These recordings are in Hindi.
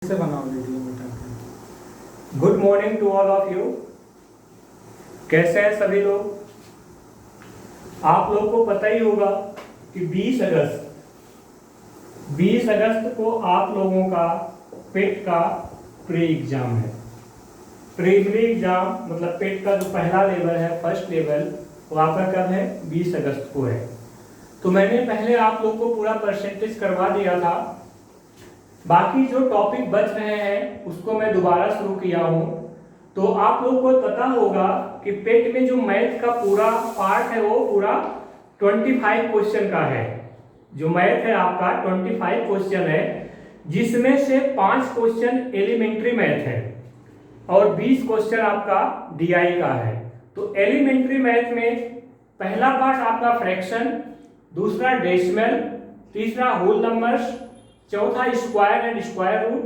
से बनाओ वीडियो बेटा। Good morning to all of you. कैसे हैं सभी लोग? आप लोग को पता ही होगा कि 20 अगस्त को आप लोगों का पेट का प्री एग्जाम है। प्री एग्जाम मतलब पेट का जो पहला लेवल है, फर्स्ट लेवल, वो आपका कब है? 20 अगस्त को है। तो मैंने पहले आप लोग को पूरा परसेंटेज करवा दिया था। बाकी जो टॉपिक बच रहे हैं उसको मैं दोबारा शुरू किया हूं। तो आप लोग को पता होगा कि पेट में जो मैथ का पूरा पार्ट है वो पूरा 25 क्वेश्चन का है। जो मैथ है आपका 25 क्वेश्चन है, जिसमें से 5 क्वेश्चन एलिमेंट्री मैथ है और 20 क्वेश्चन आपका डीआई का है। तो एलिमेंट्री मैथ में पहला पार्ट आपका फ्रैक्शन, दूसरा डेसिमल, तीसरा होल नंबर्स, चौथा स्क्वायर एंड स्क्वायर रूट,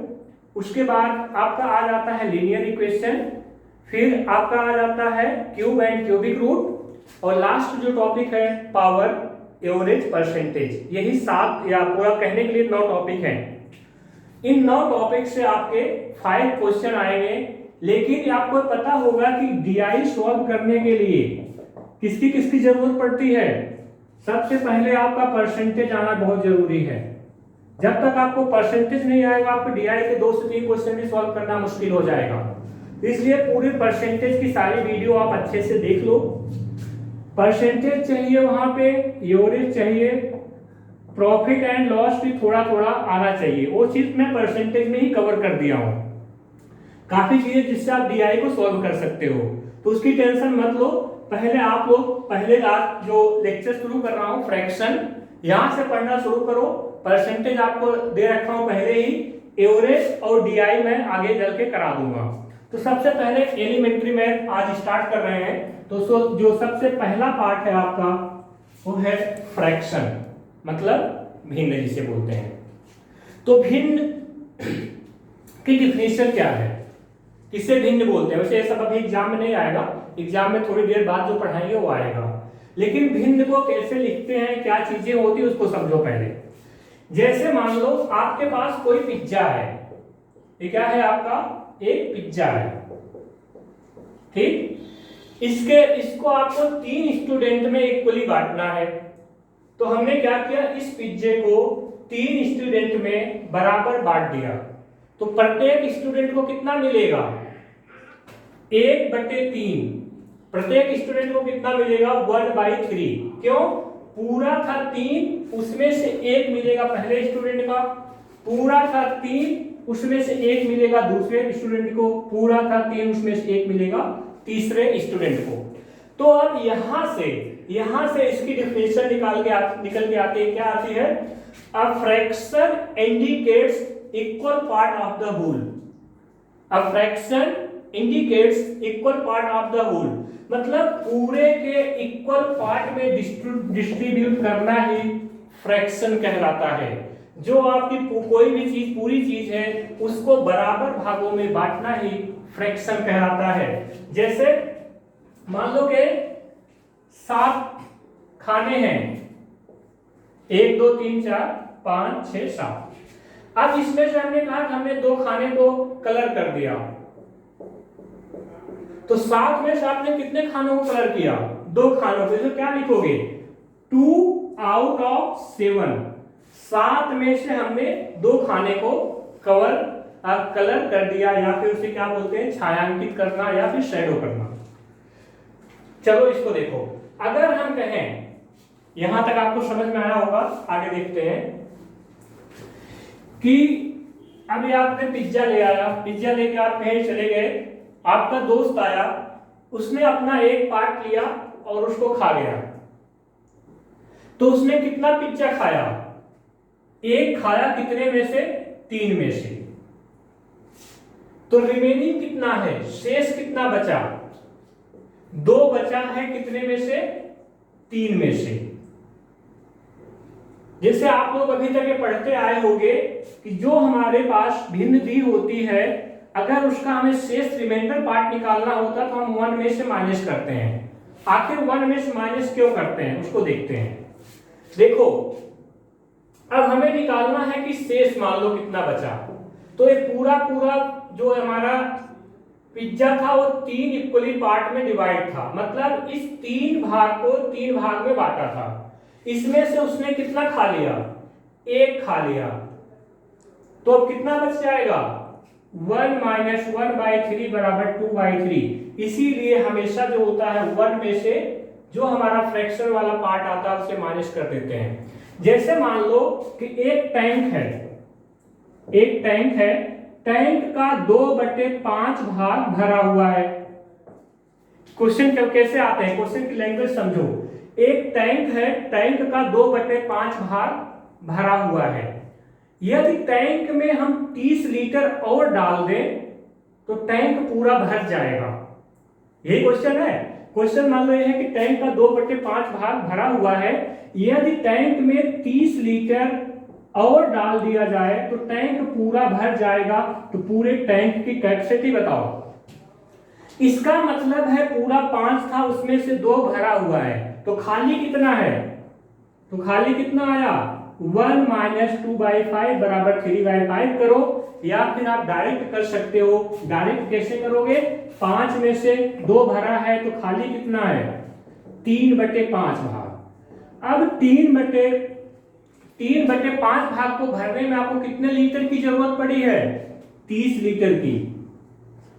उसके बाद आपका आ जाता है लीनियर इक्वेशन, फिर आपका आ जाता है क्यूब एंड क्यूबिक रूट, और लास्ट जो टॉपिक है पावर, एवरेज, परसेंटेज। यही 7 या पूरा कहने के लिए 9 टॉपिक हैं। इन 9 टॉपिक से आपके 5 क्वेश्चन आएंगे। लेकिन आपको पता होगा कि डीआई सॉल्व करने के लिए किसकी किसकी जरूरत पड़ती है? सबसे पहले आपका परसेंटेज आना बहुत जरूरी है। जब तक आपको परसेंटेज नहीं आएगा, आपको डीआई के 2 से 3 क्वेश्चन भी सॉल्व करना मुश्किल हो जाएगा। इसलिए पूरी परसेंटेज की सारी वीडियो आप अच्छे से देख लो। परसेंटेज चाहिए, वहां पे एवरेज चाहिए, प्रॉफिट एंड लॉस भी थोड़ा थोड़ा आना चाहिए। वो चीज मैं परसेंटेज में ही कवर कर दिया हूं। काफी चीजें जिससे आप डीआई को सॉल्व कर सकते हो, तो उसकी टेंशन मत लो। पहले आप लोग आज जो लेक्चर शुरू कर रहा हूं फ्रैक्शन, यहां से पढ़ना शुरू करो। परसेंटेज आपको दे रखा हूं पहले ही, एवरेज और डीआई मैं आगे चल के करा दूंगा। तो सबसे पहले एलिमेंट्री मैथ आज स्टार्ट कर रहे हैं। तो जो सबसे पहला पार्ट है आपका वो है फ्रैक्शन, मतलब भिन्न जिसे बोलते हैं। तो भिन्न की डिफिनीशन क्या है, किसे भिन्न बोलते हैं? वैसे ये सब अभी एग्जाम में नहीं आएगा, एग्जाम में थोड़ी देर बाद जो पढ़ाएंगे वो आएगा। लेकिन भिन्न को कैसे लिखते हैं, क्या चीजें होती है, उसको समझो पहले। जैसे मान लो आपके पास कोई पिज्जा है। ये क्या है आपका? एक पिज्जा है, ठीक। इसको आपको 3 स्टूडेंट में इक्वली बांटना है। तो हमने क्या किया, इस पिज्जे को 3 स्टूडेंट में बराबर बांट दिया। तो प्रत्येक स्टूडेंट को कितना मिलेगा? 1/3। प्रत्येक स्टूडेंट को कितना मिलेगा? 1/3। क्यों? पूरा था 3, उसमें से 1 मिलेगा पहले स्टूडेंट का, पूरा था 3, उसमें से 1 मिलेगा दूसरे स्टूडेंट को, पूरा था 3, उसमें से 1 मिलेगा तीसरे स्टूडेंट को। तो अब यहां से इसकी डिफिनेशन निकल के आती है। क्या आती है? A fraction indicates equal part of the whole. A fraction indicates equal part of the whole, मतलब पूरे के इक्वल पार्ट में डिस्ट्रीब्यूट करना ही फ्रैक्शन कहलाता है। जो आपकी कोई भी चीज, पूरी चीज है, उसको बराबर भागों में बांटना ही फ्रैक्शन कहलाता है। जैसे मान लो कि 7 खाने हैं, 1 2 3 4 5 6 7। अब इसमें से हमने कहा कि हमने 2 खाने को कलर कर दिया। तो 7 में से आपने कितने खानों को कलर किया? 2 खानों को। तो क्या लिखोगे? 2 आउट ऑफ 7। 7 में से हमने 2 खाने को कलर कर दिया, या फिर उसे क्या बोलते हैं, छायांकित करना या फिर शैडो करना। चलो इसको देखो। अगर हम कहें, यहां तक आपको समझ में आया होगा, आगे देखते हैं कि अभी आपने पिज्जा ले आया, पिज्जा लेके आप कहीं चले गए, आपका दोस्त आया, उसने अपना एक पार्ट लिया और उसको खा गया। तो उसने कितना पिज्जा खाया? 1 खाया, कितने में से? 3 में से। तो रिमेनिंग कितना है? शेष कितना बचा? 2 बचा है, कितने में से? 3 में से। जैसे आप लोग अभी तक ये पढ़ते आए होंगे कि जो हमारे पास भिन्न दी होती है, अगर उसका हमें शेष रिमाइंडर पार्ट निकालना होता तो हम 1 में से माइनस करते हैं। आखिर 1 में से माइनस क्यों करते हैं, उसको देखते हैं। देखो, अब हमें निकालना है कि शेष मान लो कितना बचा। तो ये पूरा पूरा जो हमारा पिज्जा था वो 3 इक्वली पार्ट में डिवाइड था, मतलब इस 3 भाग को 3 भाग में बांटा था। इसमें से उसने कितना खा लिया? 1 खा लिया। तो अब कितना बच जाएगा? 1 माइनस 1/3 बराबर 2/3। इसीलिए हमेशा जो होता है 1 में से जो हमारा फ्रैक्शन वाला पार्ट आता है उसे माइनस कर देते हैं। जैसे मान लो कि एक टैंक है, टैंक का 2/5 भाग भरा हुआ है। क्वेश्चन कैसे आते हैं, क्वेश्चन की लैंग्वेज समझो। एक टैंक है, टैंक का 2/5 भाग भरा हुआ है। यदि टैंक में हम 30 लीटर और डाल दें तो टैंक पूरा भर जाएगा। यही क्वेश्चन है। क्वेश्चन मान लो यह है कि टैंक का 2/5 भाग भरा हुआ है। यदि टैंक में 30 लीटर और डाल दिया जाए तो टैंक पूरा भर जाएगा। तो पूरे टैंक की कैपेसिटी बताओ। इसका मतलब है पूरा 5 था, उसमें से 2 भरा हुआ है, तो खाली कितना है? तो खाली कितना आया? 1 माइनस 2/5 बराबर 3/5 करो, या फिर आप डायरेक्ट कर सकते हो। डायरेक्ट कैसे करोगे? 5 में से 2 भरा है तो खाली कितना है? 3/5 भाग। अब 3/5 भाग को भरने में आपको कितने लीटर की जरूरत पड़ी है? 30 लीटर की।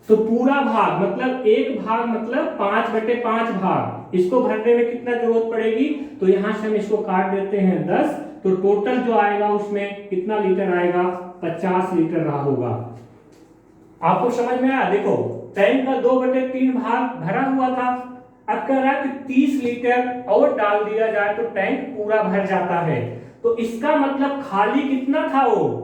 तो पूरा भाग मतलब एक भाग मतलब 5/5 भाग, इसको भरने में कितना जरूरत पड़ेगी? तो यहां से हम इसको काट देते हैं 10, तो टोटल जो आएगा उसमें कितना लीटर आएगा? 50 लीटर रहा होगा। आपको समझ में आया? देखो टैंक का 2/3 भाग भरा हुआ था। अब कह रहा है कि 30 लीटर और डाल दिया जाए तो टैंक पूरा भर जाता है। तो इसका मतलब खाली कितना था? वो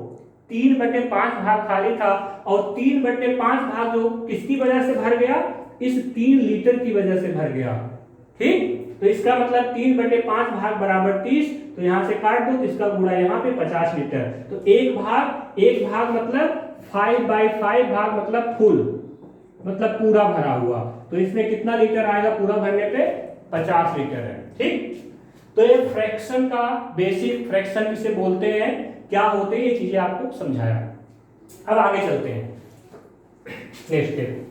3/5 भाग खाली था, और 3/5 भाग जो किसकी वजह से भर गया? इस 3 लीटर की वजह से भर गया। ठीक, तो इसका मतलब 3/5 भाग बराबर 30, तो यहां से काट दो, तो इसका गुणा यहाँ पे 50 लीटर। तो एक भाग मतलब 5/5 भाग मतलब फुल, मतलब पूरा भरा हुआ। तो इसमें कितना लीटर आएगा पूरा भरने पे? 50 लीटर है। ठीक, तो ये फ्रैक्शन का बेसिक, फ्रैक्शन किसे बोलते हैं, क्या होते हैं, ये चीजें आपको समझाया। अब आगे चलते हैं नेक्स्ट स्टेप।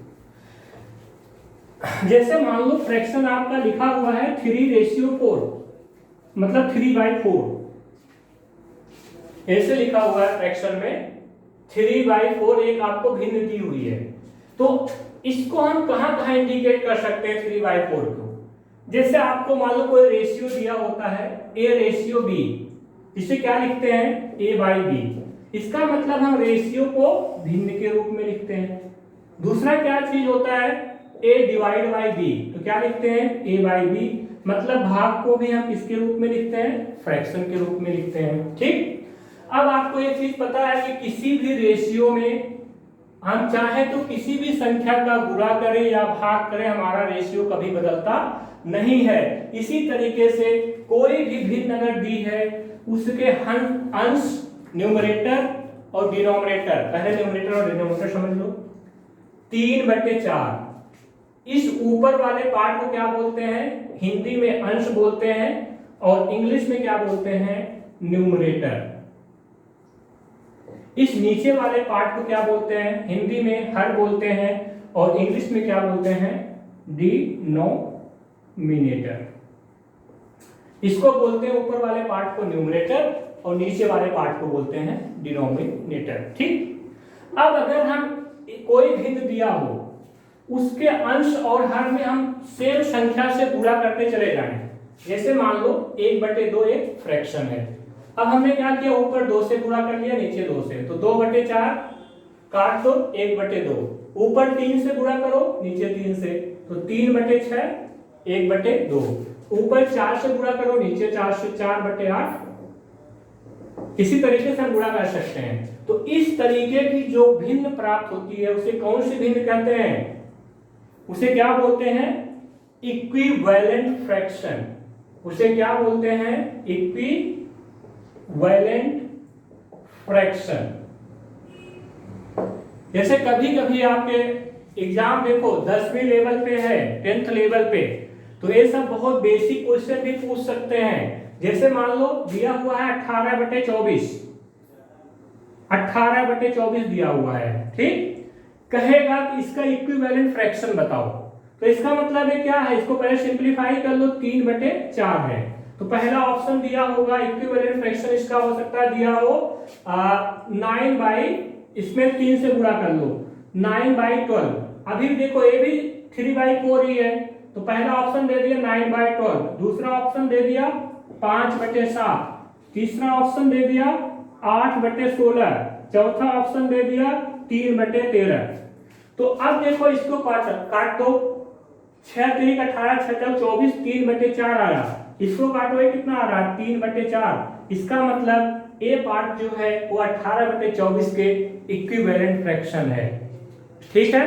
जैसे मान लो फ्रैक्शन आपका लिखा हुआ है 3:4, मतलब 3/4 ऐसे लिखा हुआ है फ्रैक्शन में 3/4 एक आपको भिन्न दी हुई है। तो इसको हम कहां कहां इंडिकेट कर सकते हैं 3/4 को? जैसे आपको मान लो कोई रेशियो दिया होता है A/B, इसे क्या लिखते हैं? A/B। इसका मतलब हम रेशियो को भिन्न के रूप में लिखते हैं। दूसरा क्या चीज होता है? A/B, तो क्या लिखते हैं? A/B। मतलब भाग को भी हम किसके रूप में लिखते हैं? फ्रैक्शन के रूप में लिखते हैं। ठीक, अब आपको ये चीज पता है कि किसी भी रेशियो में हम चाहे तो किसी भी संख्या का गुणा करें या भाग करें, हमारा रेशियो कभी बदलता नहीं है। इसी तरीके से कोई भी भिन्न अगर दी है उसके अंश न्यूमरेटर और डिनोमिनेटर, पहले न्यूमरेटर और डिनोमिनेटर समझ लो, 3/4। इस ऊपर वाले पार्ट को क्या बोलते हैं? हिंदी में अंश बोलते हैं, और इंग्लिश में क्या बोलते हैं? न्यूमरेटर। इस नीचे वाले पार्ट को क्या बोलते हैं? हिंदी में हर बोलते हैं, और इंग्लिश में क्या बोलते हैं? डिनोमिनेटर। इसको बोलते हैं ऊपर वाले पार्ट को न्यूमरेटर, और नीचे वाले पार्ट को बोलते हैं डिनोमिनेटर। ठीक, अब अगर हम कोई भिन्न दिया हो, उसके अंश और हर में हम सेम संख्या से गुणा करते चले जाएं। जैसे मान लो 1/2 एक फ्रैक्शन है। अब हमने क्या किया? ऊपर 2 से गुणा कर लिया, नीचे 2 से, तो 2/4 काट दो, 1/2। ऊपर 3 से गुणा करो, नीचे 3 से, तो 3/6 1/2। ऊपर 4 से गुणा करो, नीचे 4 से 4/8। इसी तरीके से हम गुणा कर सकते हैं। तो इस तरीके की जो भिन्न प्राप्त होती है उसे कौन सी भिन्न कहते हैं? उसे क्या बोलते हैं? Equivalent fraction. उसे क्या बोलते हैं? Equivalent fraction. जैसे कभी कभी आपके एग्जाम देखो 10वीं लेवल पे है, 10th लेवल पे, तो ये सब बहुत बेसिक क्वेश्चन भी पूछ सकते हैं। जैसे मान लो दिया हुआ है 18/24, 18/24 दिया हुआ है, ठीक। कहेगा कि इसका इक्विवेलेंट फ्रैक्शन बताओ, तो इसका मतलब है क्या है, इसको पहले सिंपलीफाई कर लो, 3/4 है। तो पहला ऑप्शन दिया होगा इक्विवेलेंट फ्रैक्शन इसका हो सकता है दिया हो 9 बाई, इसमें 3 से गुणा कर लो, 9/12। अभी देखो ये भी 3/4 ही है, तो पहला ऑप्शन दे दिया 9/12, दूसरा ऑप्शन दे दिया 5/7, तीसरा ऑप्शन दे दिया 8/16, चौथा ऑप्शन दे दिया 3/13। तो अब देखो इसको काट दो, 6 3 18, 6 4 24, 3/4 आया। इसको काटो, ये कितना आ रहा है 3/4। इसका मतलब ए पार्ट जो है वो 18/24 के इक्विवेलेंट फ्रैक्शन है, ठीक है।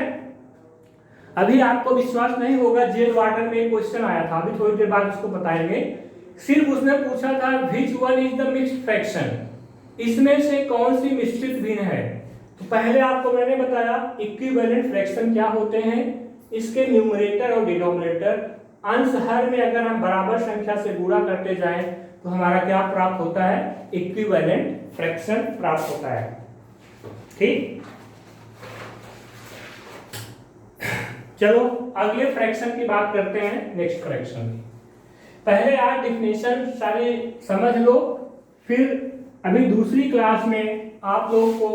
अभी आपको विश्वास नहीं होगा, जेल वार्डन में एक क्वेश्चन आया था, अभी थोड़ी देर बाद उसको बताएंगे। सिर्फ उसने पूछा था which one is the mixed fraction, इसमें से कौन सी मिश्रित भिन्न है। तो पहले आपको मैंने बताया इक्विवेलेंट फ्रैक्शन क्या होते हैं, इसके न्यूमरेटर और डिनोमिनेटर अंश हर में अगर हम बराबर संख्या से गुणा करते जाएं तो हमारा क्या प्राप्त होता है, इक्विवेलेंट फ्रैक्शन प्राप्त होता है, ठीक। चलो अगले फ्रैक्शन की बात करते हैं, नेक्स्ट फ्रैक्शन। पहले आप डिफिनेशन सारे समझ लो, फिर अभी दूसरी क्लास में आप लोगों को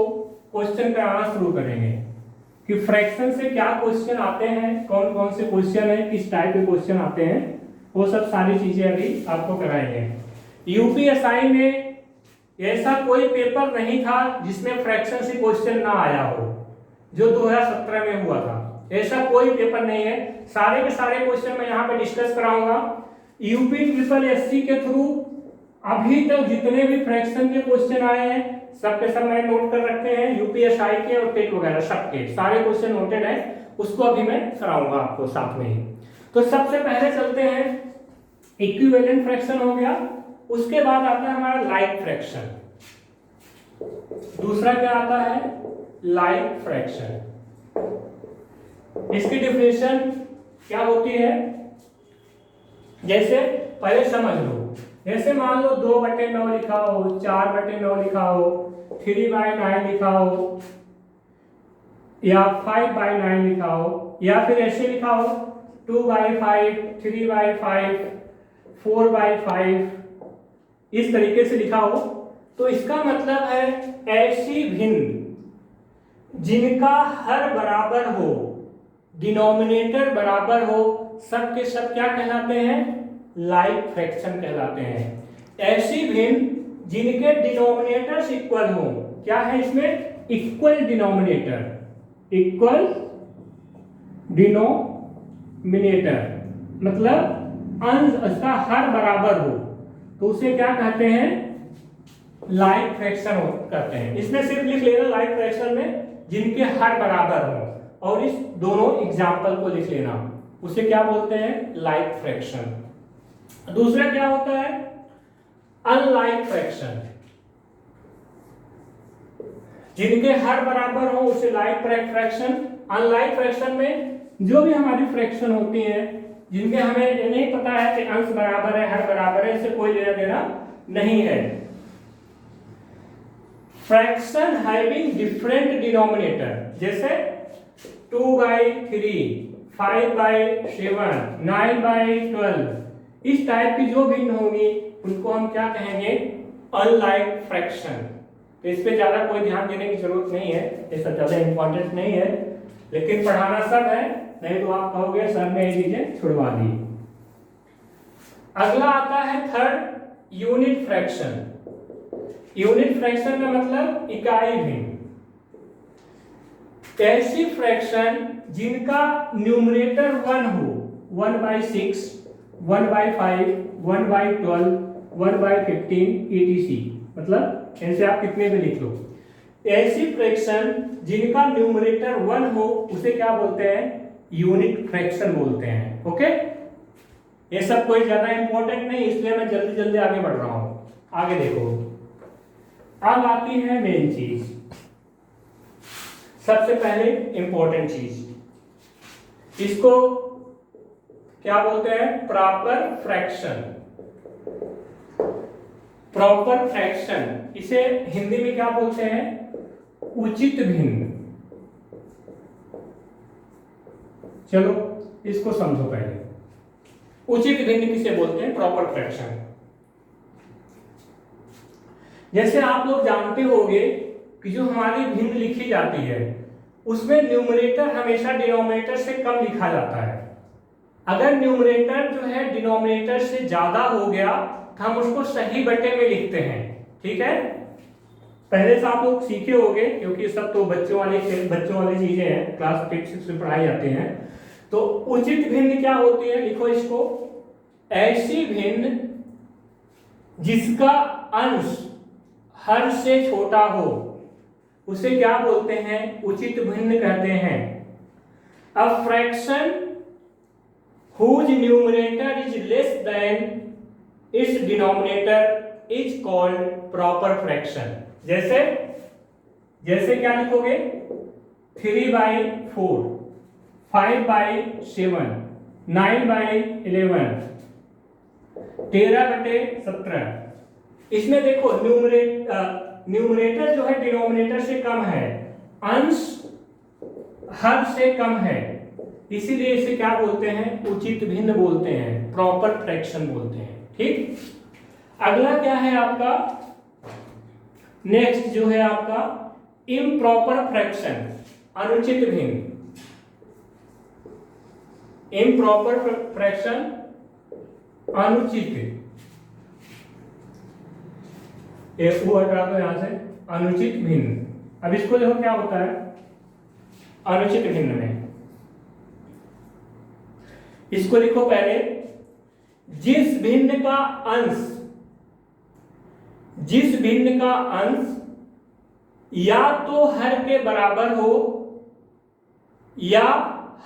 क्वेश्चन कराना शुरू करेंगे कि फ्रैक्शन से क्या क्वेश्चन आते हैं, कौन कौन से क्वेश्चन है, किस टाइप के क्वेश्चन आते हैं, वो सब सारी चीजें अभी आपको कराएंगे। यूपीएसआई में ऐसा कोई पेपर नहीं था जिसमें फ्रैक्शन से क्वेश्चन ना आया हो, जो 2017 में हुआ था, ऐसा कोई पेपर नहीं है। सारे के सारे क्वेश्चन मैं यहाँ पे डिस्कस कराऊंगा। यूपी के थ्रू अभी तक जितने भी फ्रैक्शन के क्वेश्चन आए हैं सबके सब मैंने नोट कर रखे हैं, यूपीएसआई के और टेट वगैरह सबके सारे क्वेश्चन नोटेड हैं, उसको अभी मैं कराऊंगा आपको साथ में ही। तो सबसे पहले चलते हैं, इक्विवेलेंट फ्रैक्शन हो गया, उसके बाद आता है हमारा लाइक फ्रैक्शन। दूसरा क्या आता है, लाइक फ्रैक्शन। इसकी डिफिनेशन क्या होती है, जैसे पहले समझ लो, जैसे मान लो 2/9 लिखा हो, 4/9 लिखा हो, 3/9 लिखा हो, या 5/9 लिखा हो, या फिर ऐसे लिखा हो 2/5, 3/5, 4/5, इस तरीके से लिखा हो, तो इसका मतलब है ऐसी भिन्न जिनका हर बराबर हो, डिनोमिनेटर बराबर हो, सब के सब क्या कहलाते हैं, लाइक फ्रैक्शन कहलाते हैं। ऐसी भिन्न जिनके डिनोमिनेटर्स इक्वल हो, क्या है इसमें, इक्वल डिनोमिनेटर, इक्वल डिनोमिनेटर मतलब अंश उसका हर बराबर हो, तो उसे क्या कहते हैं, लाइक फ्रैक्शन कहते हैं। इसमें सिर्फ लिख लेना लाइक फ्रैक्शन में जिनके हर बराबर हो, और इस दोनों एग्जाम्पल को लिख लेना, उसे क्या बोलते हैं, लाइक फ्रैक्शन। दूसरा क्या होता है, अनलाइक फ्रैक्शन। जिनके हर बराबर हो उसे लाइक फ्रैक्शन। अनलाइक फ्रैक्शन में जो भी हमारी फ्रैक्शन होती है जिनके हमें नहीं पता है कि अंश बराबर है, हर बराबर है, इससे कोई लेना देना नहीं है। फ्रैक्शन हैविंग डिफरेंट डिनोमिनेटर, जैसे 2/3, 5/7, 9/12, इस टाइप की जो भिन्न होंगी उनको हम क्या कहेंगे, अनलाइक फ्रैक्शन। तो इस पे ज्यादा कोई ध्यान देने की जरूरत नहीं है, ये सब ज्यादा इंपॉर्टेंट नहीं है, लेकिन पढ़ाना सब है, नहीं तो आप कहोगे सर ने ये चीजें छुड़वा दी। अगला आता है third, unit fraction. Unit fraction का मतलब इकाई भिन्न। ऐसी फ्रैक्शन जिनका न्यूमरेटर 1 हो, 1/6, 1/5, 1/12, 1/15 etc, मतलब ऐसे आप कितने भी लिख लो। ऐसी फ्रैक्शन जिनका न्यूमरेटर 1 हो उसे क्या बोलते हैं, यूनिट फ्रैक्शन बोलते हैं। ओके, ये सब कोई ज्यादा इंपॉर्टेंट नहीं, इसलिए मैं जल्दी जल्दी आगे बढ़ रहा हूं। आगे देखो, अब आती है मेन चीज, सबसे पहले इंपॉर्टेंट चीज, इसको क्या बोलते हैं, प्रॉपर फ्रैक्शन। प्रॉपर फ्रैक्शन इसे हिंदी में क्या बोलते हैं, उचित भिन्न। चलो इसको समझो पहले। उचित भिन्न किसे बोलते हैं? Proper fraction. जैसे आप लोग जानते होंगे कि जो हमारी भिन्न लिखी जाती है उसमें न्यूमरेटर हमेशा डिनोमिनेटर से कम लिखा जाता है। अगर न्यूमरेटर जो है डिनोमिनेटर से ज्यादा हो गया तो हम उसको सही बटे में लिखते हैं। ठीक है, पहले से आप लोग सीखे होंगे क्योंकि सब तो बच्चों वाली चीजें हैं, क्लास 5-6 में पढ़ाई जाती हैं। तो उचित भिन्न क्या होती है? लिखो इसको, ऐसी भिन्न जिसका अंश हर से छोटा हो उसे क्या बोलते हैं? उचित भिन्न कहते हैं। A fraction whose numerator is less than its denominator is called proper fraction। जैसे क्या लिखोगे? 3/4, 5/7, 9/11, 13/17। इसमें देखो न्यूमरेटर जो है डिनोमिनेटर से कम है, अंश हर से कम है, इसीलिए इसे क्या बोलते हैं? उचित भिन्न बोलते हैं, प्रॉपर फ्रैक्शन बोलते हैं। ठीक, अगला क्या है आपका? नेक्स्ट जो है आपका इम्प्रॉपर फ्रैक्शन, अनुचित भिन्न। इम्प्रॉपर फ्रैक्शन, अनुचित, एक वो हटा दो यहां से, अनुचित भिन्न। अब इसको देखो क्या होता है अनुचित भिन्न में। इसको लिखो पहले, जिस भिन्न का अंश या तो हर के बराबर हो या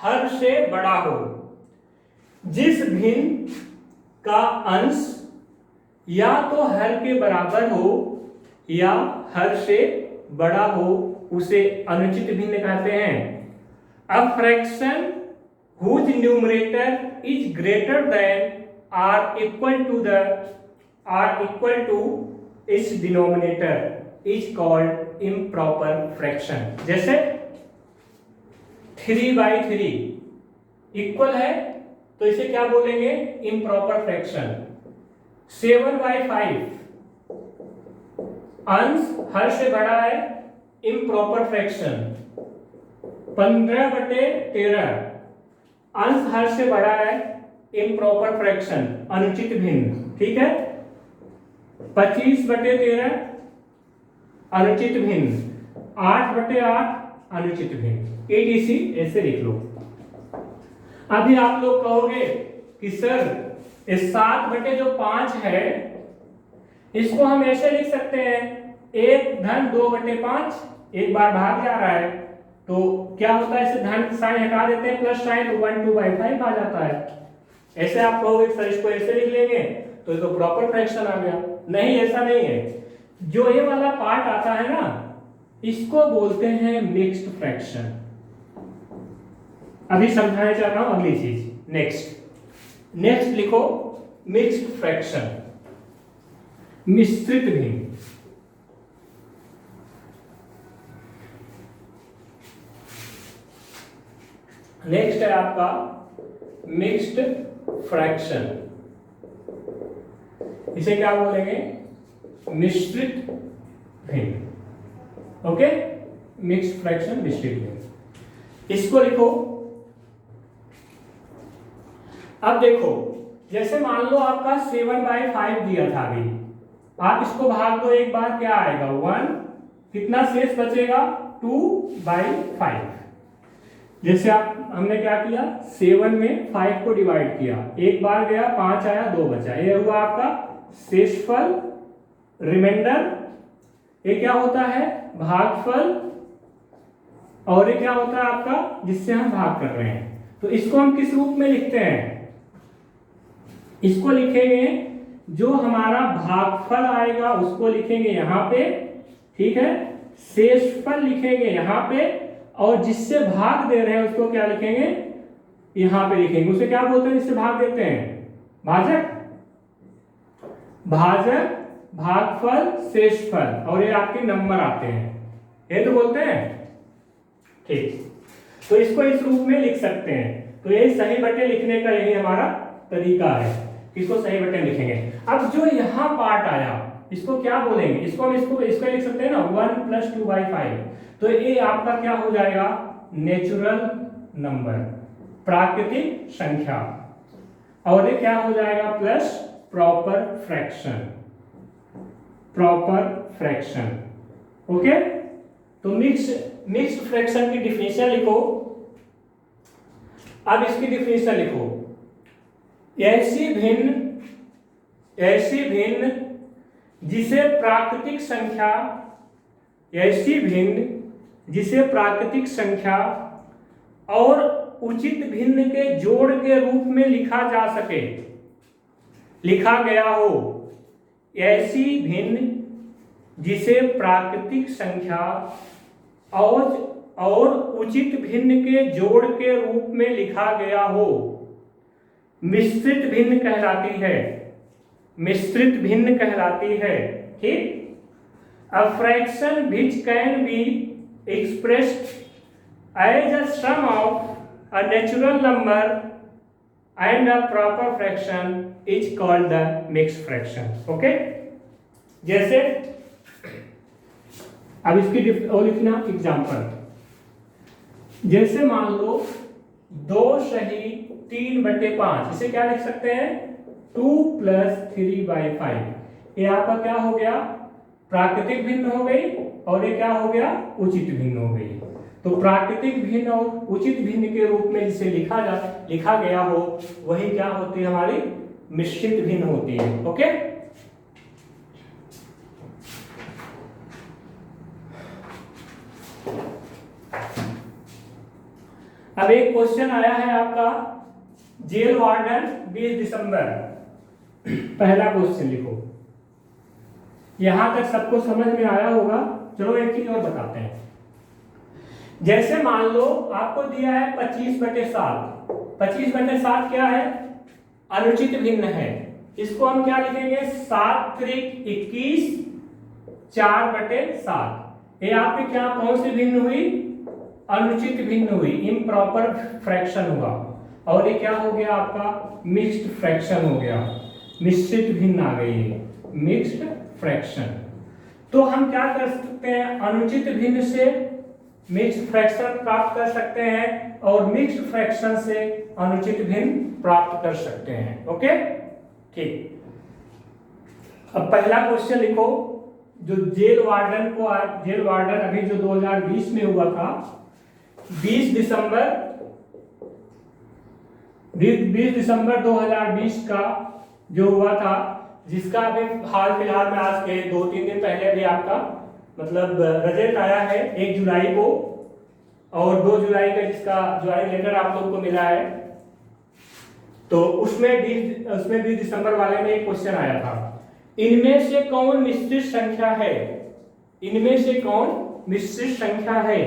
हर से बड़ा हो। जिस भिन्न का अंश या तो हर के बराबर हो या हर से बड़ा हो उसे अनुचित भिन्न कहते हैं। A fraction whose numerator is greater than or equal to its denominator is called improper fraction। जैसे 3/3 इक्वल है तो इसे क्या बोलेंगे? Improper fraction. 7/5 अंश हर से बड़ा है, इम्प्रॉपर फ्रैक्शन। 15/13 अंश हर से बड़ा है, इम्प्रॉपर फ्रैक्शन, अनुचित भिन्न। ठीक है, 25/13 अनुचित भिन्न, 8/8 अनुचित भिन्न। एडीसी ऐसे लिख लो। अभी आप लोग कहोगे कि सर 7/5 है, इसको हम ऐसे लिख सकते हैं 1-2/5, एक बार भाग जा रहा है तो क्या होता है? इसे धन साइन हटा देते हैं, प्लस साइन 1/2/5 आ जाता है। ऐसे आप कहोगे सर इसको ऐसे लिख लेंगे तो ये तो प्रॉपर फ्रैक्शन आ गया। नहीं, ऐसा नहीं है। जो ये वाला पार्ट आता है ना, इसको बोलते हैं मिक्स्ड फ्रैक्शन। अभी समझाने चाह रहा हूं अगली चीज। नेक्स्ट लिखो, मिक्स्ड फ्रैक्शन, मिश्रित भिन्न। नेक्स्ट है आपका मिक्स्ड फ्रैक्शन। इसे क्या बोलेंगे? मिश्रित भिन्न। ओके, मिक्स्ड फ्रैक्शन, मिश्रित भिन्न। इसको लिखो। अब देखो, जैसे मान लो आपका 7/5 दिया था अभी, आप इसको भाग दो एक बार, क्या आएगा? 1, कितना शेष बचेगा? 2/5। जैसे हमने क्या किया? 7 में 5 को डिवाइड किया, एक बार गया, 5 आया, 2 बचा। ये हुआ आपका शेषफल, रिमाइंडर। ये क्या होता है? भागफल। और ये क्या होता है आपका? जिससे हम भाग कर रहे हैं। तो इसको हम किस रूप में लिखते हैं? इसको लिखेंगे, जो हमारा भागफल आएगा उसको लिखेंगे यहां पे, ठीक है, शेषफल लिखेंगे यहां पे, और जिससे भाग दे रहे हैं उसको क्या लिखेंगे? यहां पे लिखेंगे। उसे क्या बोलते हैं जिससे भाग देते हैं? भाजक। भाजक, भागफल, शेषफल, और ये आपके नंबर आते हैं। ये तो बोलते हैं। ठीक, तो इसको इस रूप में लिख सकते हैं। तो यही सही बटे लिखने का यही हमारा तरीका है, इसको सही बटे लिखेंगे। अब जो यहाँ पार्ट आया इसको क्या बोलेंगे, इसको हम इसको लिख सकते हैं ना 1 + 2/5। तो ये आपका क्या हो जाएगा, नेचुरल नंबर, प्राकृतिक संख्या, और ये क्या हो जाएगा प्लस प्रॉपर फ्रैक्शन। ओके, तो मिक्स्ड फ्रैक्शन की डिफिनेशन लिखो। अब इसकी डिफिनेशन लिखो, ऐसी भिन्न जिसे प्राकृतिक संख्या और उचित भिन्न के जोड़ के रूप में लिखा गया हो। ऐसी भिन्न जिसे प्राकृतिक संख्या और उचित भिन्न के जोड़ के रूप में लिखा गया हो, मिश्रित भिन्न कहलाती है। ठीक, a fraction which can be expressed as a sum of a natural number and a proper fraction is called the mixed fraction. Okay, जैसे अब इसकी और लिखना एग्जाम्पल, जैसे मान लो 2 सही 3/5, इसे क्या लिख सकते हैं 2 + 3/5। ये आपका क्या हो गया, प्राकृतिक भिन्न हो गई, और ये क्या हो गया, उचित भिन्न हो गई। तो प्राकृतिक भिन्न और उचित भिन्न के रूप में जिसे लिखा गया हो वही क्या होती है, हमारी मिश्रित भिन्न होती है। ओके, अब एक क्वेश्चन आया है आपका, जेल वार्डन 20 दिसंबर। पहला क्वेश्चन लिखो। यहां तक सबको समझ में आया होगा। चलो एक चीज और बताते हैं। जैसे मान लो आपको दिया है 25/7। 25/7 क्या है, अनुचित भिन्न है। इसको हम क्या लिखेंगे, 7 × 21 4/7। ये आपकी क्या कौन सी भिन्न हुई, अनुचित भिन्न हुई, इम्प्रॉपर फ्रैक्शन हुआ। और ये क्या हो गया आपका, मिक्स्ड फ्रैक्शन हो गया, मिश्रित भिन्न आ गई है, मिक्स्ड फ्रैक्शन। तो हम क्या कर सकते हैं, अनुचित भिन्न से मिक्स्ड फ्रैक्शन प्राप्त कर सकते हैं और मिक्स्ड फ्रैक्शन से अनुचित भिन्न प्राप्त कर सकते हैं। ओके, ठीक। अब पहला क्वेश्चन लिखो, जो जेल वार्डन अभी जो 2020 में हुआ था, 20 दिसंबर 2020 का जो हुआ था, जिसका अभी हाल फिलहाल में आज के 2-3 दिन पहले भी आपका मतलब रिजल्ट आया है 1 जुलाई को, और 2 जुलाई का जिसका ज्वाइनिंग लेटर आप लोग को मिला है। तो उसमें 20 दिसंबर वाले में एक क्वेश्चन आया था, इनमें से कौन मिश्रित संख्या है,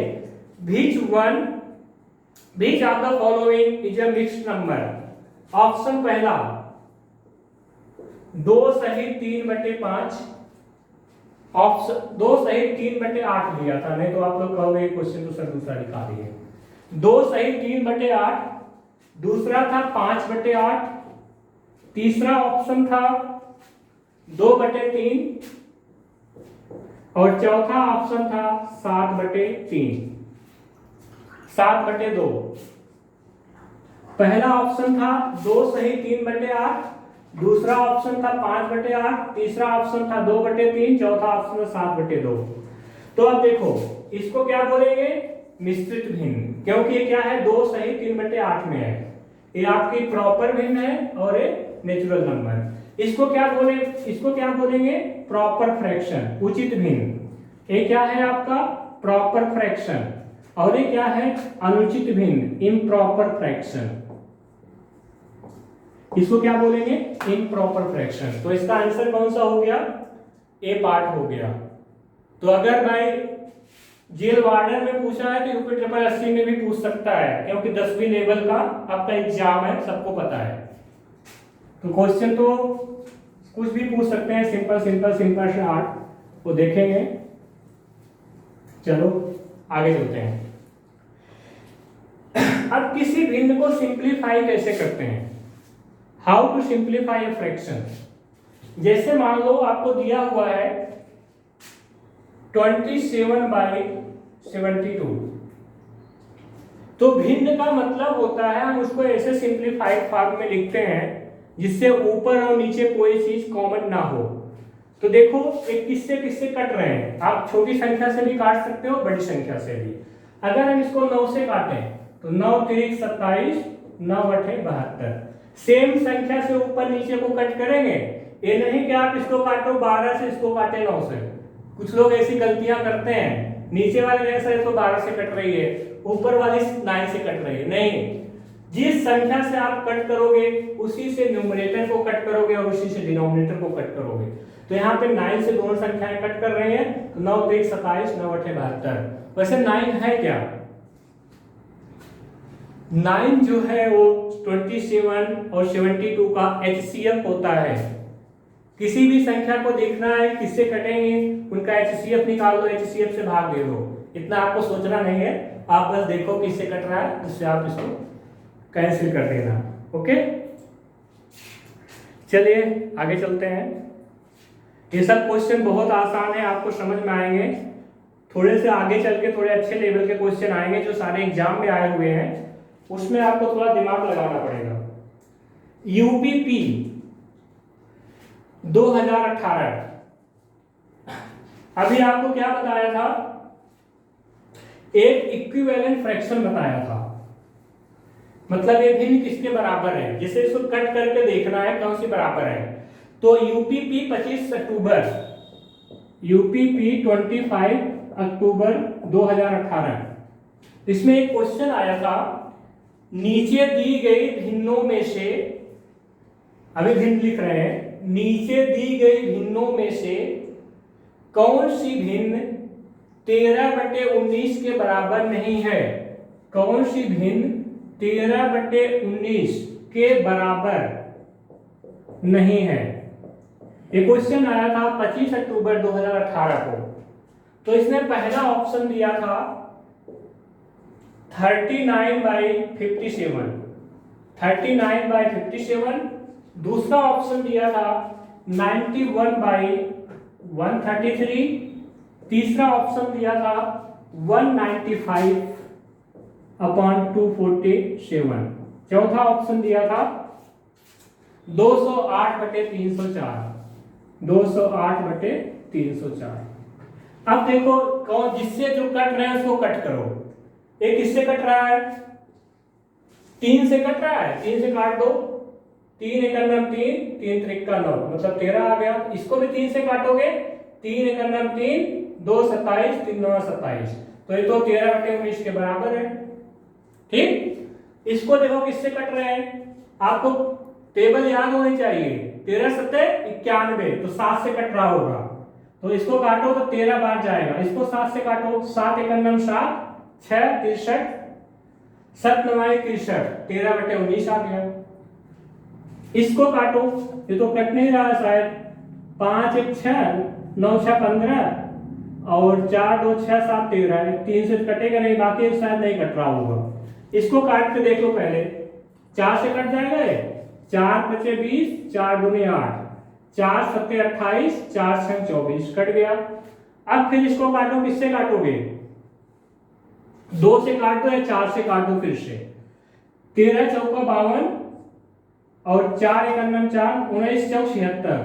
which of the following is a mixed number। Option पहला 2 सही 3/5, ऑप्शन 2 सही 3/8 दिया था, नहीं तो आप लोग कहोगे क्वेश्चन तो सर दूसरा लिखा दिए। 2 सही 3/8, दूसरा था 5/8, तीसरा ऑप्शन था 2/3, और चौथा ऑप्शन था 7/3, 7/2। पहला ऑप्शन था 2 सही 3/8, दूसरा ऑप्शन था 5/8, तीसरा ऑप्शन था 2/3, चौथा ऑप्शन था 7/2। तो अब देखो इसको क्या बोलेंगे, मिश्रित भिन्न, क्योंकि ये क्या है 2 सही 3/8 में है, ये आपकी प्रॉपर भिन्न है और ये नेचुरल नंबर। इसको क्या बोलेंगे प्रॉपर फ्रैक्शन, उचित भिन्न। ये क्या है आपका प्रॉपर फ्रैक्शन, और ये क्या है अनुचित भिन्न, इम्प्रॉपर फ्रैक्शन। इसको क्या बोलेंगे, इम्प्रॉपर फ्रैक्शन। तो इसका आंसर कौन सा हो गया, ए पार्ट हो गया। तो अगर भाई जेल वार्डन में पूछा है तो यूपी 80 में भी पूछ सकता है, क्योंकि 10वीं लेवल का आपका एग्जाम है, सबको पता है। तो क्वेश्चन तो कुछ भी पूछ सकते हैं, सिंपल से 8 वो देखेंगे। चलो आगे चलते हैं। अब किसी भिन्न को सिंप्लीफाई कैसे करते हैं, how to simplify a fraction. जैसे मान लो आपको दिया हुआ है 27/72, तो भिन्न का मतलब होता है हम उसको ऐसे सिंप्लीफाइड फॉर्म में लिखते हैं जिससे ऊपर और नीचे कोई चीज कॉमन ना हो। तो देखो एक किससे किससे कट रहे हैं, आप छोटी संख्या से भी काट सकते हो, बड़ी संख्या से भी। अगर हम इसको 9 से काटें तो 9 3 27, 9 8 72। सेम संख्या से ऊपर नीचे को कट करेंगे, ये नहीं कि आप इसको काटो 12 से, इसको काटे 9 से। कुछ लोग ऐसी गलतियां करते हैं, नीचे वाले जैसे तो 12 से कट रही है, ऊपर वाली 9 से कट रही है। नहीं, जिस संख्या से आप कट करोगे उसी से न्यूमरेटर को कट करोगे और उसी से डिनोमिनेटर को कट करोगे। तो यहाँ पे 9 से दोनों संख्याएं कट कर रहे हैं, तो 9 3 27, 9 8 72। वैसे 9 है क्या, 9 जो है वो 27 और 72 का HCF होता है। किसी भी संख्या को देखना है किससे कटेंगे, उनका HCF निकाल दो, HCF से भाग दे दो। इतना आपको सोचना नहीं है, आप बस देखो किससे कट रहा है, उससे आप इसको कैंसिल कर देना। ओके, चलिए आगे चलते हैं। ये सब क्वेश्चन बहुत आसान है, आपको समझ में आएंगे। थोड़े से आगे चल के थोड़े अच्छे लेवल के क्वेश्चन आएंगे जो सारे एग्जाम में आए हुए हैं, उसमें आपको थोड़ा दिमाग लगाना पड़ेगा। यूपीपी 2018, अभी आपको क्या बताया था, एक इक्विवेलेंट फ्रैक्शन बताया था, मतलब ये भिन्न किसके बराबर है, जिसे इसको कट करके देखना है कौन सी बराबर है। तो यूपीपी 25 अक्टूबर, यूपीपी 25 अक्टूबर 2018, इसमें एक क्वेश्चन आया था, नीचे दी गई भिन्नों में से, अभी भिन्न लिख रहे हैं, नीचे दी गई भिन्नों में से कौन सी भिन्न 13/19 के बराबर नहीं है, कौन सी भिन्न 13/19 के बराबर नहीं है। ये क्वेश्चन आया था 25 अक्टूबर 2018 को। तो इसने पहला ऑप्शन दिया था 39/57, 39/57, दूसरा ऑप्शन दिया था 91/133, तीसरा ऑप्शन दिया था 195/247, चौथा ऑप्शन दिया था 208/304, 208/304। अब देखो कौन, जिससे जो कट रहे हैं उसको कट करो। एक किससे कट रहा है, 3 से कट रहा है, 3 से काट दो, 3 × 3, 3 × 3 9, मतलब 13 आ गया। इसको भी 3 से काटोगे, 3 × 3, 2 27, 3 9 27, तो ये तो 13/19 के बराबर है। ठीक, इसको देखो किससे कट रहे हैं, आपको टेबल याद होनी चाहिए, 13 × 7 91, तो 7 से कट रहा होगा, तो इसको काटो तो 13 बार जाएगा, इसको 7 से काटो, 7 × 7, 6 63, 7 9 63, 13/19 आ गया। इसको काटो, ये तो कट नहीं रहा है शायद, 5 1 6, 9 6 15 और 4 2 6 7 13, 3 से कटेगा नहीं, बाकी शायद नहीं कट रहा होगा। इसको काट के देख लो पहले, 4 से कट जाएगा, 4 × 5 20, 4 × 2 8, 4 7 28, 4 6 24, कट गया। अब फिर इसको काटो, किससे काटोगे, 2 से काट दो या 4 से काट दो, फिर से 13 चौका 52 और 4 × 4 19 चौक 76,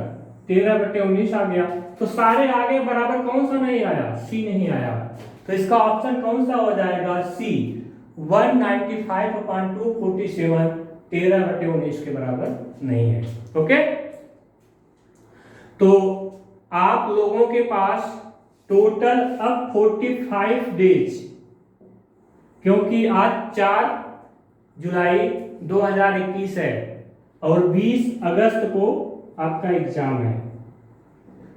13/19 आ गया। तो सारे आगे बराबर कौन सा नहीं आया, सी नहीं आया, तो इसका ऑप्शन कौन सा हो जाएगा, सी 195/247, 13/19 के बराबर नहीं है। ओके, तो आप लोगों के पास टोटल अब 45 डेज, क्योंकि आज 4 जुलाई 2021 है और 20 अगस्त को आपका एग्जाम है,